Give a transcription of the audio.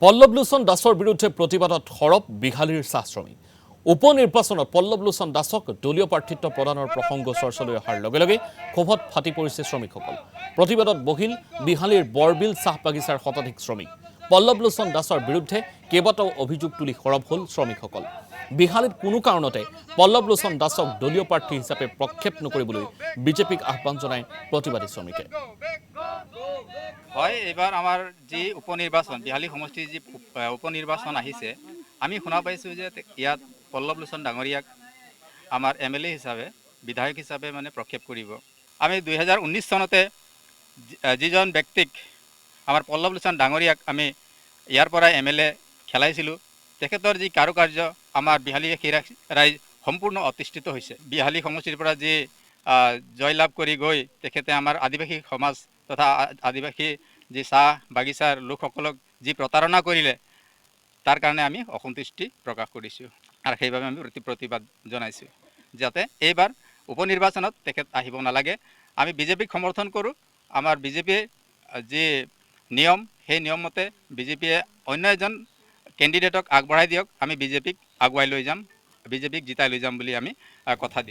পল্লৱলোচন দাসৰ বিৰুদ্ধে প্ৰতিবাদত সৰব বিহালীৰ চাহ শ্ৰমিক। উপ নিৰ্বাচনত পল্লৱলোচন দাসক দলীয় প্ৰাৰ্থিত্ব প্ৰদানৰ প্ৰসংগ চৰ্চালৈ অহাৰ লগে লগে ক্ষোভত ফাটি পৰিছে শ্ৰমিকসকল। প্ৰতিবাদত বহিল বিহালীৰ বৰবিল চাহ বাগিচাৰ শতাধিক শ্ৰমিক। পল্লৱলোচন দাসৰ বিৰুদ্ধে কেইবাটাও অভিযোগ তুলি সৰব হ'ল শ্ৰমিকসকল। বিহালীত কোনো কাৰণতে পল্লৱলোচন দাসক দলীয় প্ৰাৰ্থী হিচাপে প্ৰক্ষেপ নকৰিবলৈ বিজেপিক আহ্বান জনায় প্ৰতিবাদী শ্ৰমিকে। হয়, এইবাৰ আমাৰ যি উপনিৰ্বাচন বিহালী সমষ্টিৰ যি উপনিৰ্বাচন আহিছে, আমি শুনা পাইছোঁ যে ইয়াত পল্লৱলোচন ডাঙৰীয়াক আমাৰ MLA হিচাপে বিধায়ক হিচাপে মানে প্ৰক্ষেপ কৰিব। আমি 2019 চনতে যিজন ব্যক্তিক আমাৰ পল্লৱলোচন ডাঙৰীয়াক আমি ইয়াৰ পৰা MLA খেলাইছিলোঁ, তেখেতৰ যি কাৰুকাৰ্য আমাৰ বিহালী ৰাইজ সম্পূৰ্ণ অতিষ্ঠিত হৈছে। বিহালী সমষ্টিৰ পৰা যি জয়লাভ কৰি গৈ তেখেতে আমাৰ আদিবাসী সমাজ তথা আদিবাসী যি চাহ বাগিচাৰ লোকসকলক যি প্ৰতাৰণা কৰিলে, তাৰ কাৰণে আমি অসন্তুষ্টি প্ৰকাশ কৰিছোঁ আৰু সেইবাবে আমি প্ৰতিবাদ জনাইছোঁ যাতে এইবাৰ উপনিৰ্বাচনত তেখেত আহিব নালাগে। আমি বিজেপিক সমৰ্থন কৰোঁ। আমাৰ বিজেপিয়ে যি নিয়ম, সেই নিয়ম মতে বিজেপিয়ে অন্য এজন কেণ্ডিডেটক আগবঢ়াই দিয়ক, আমি বিজেপিক আগুৱাই লৈ যাম, বিজেপিক জিতাই লৈ যাম বুলি আমি কথা দিম।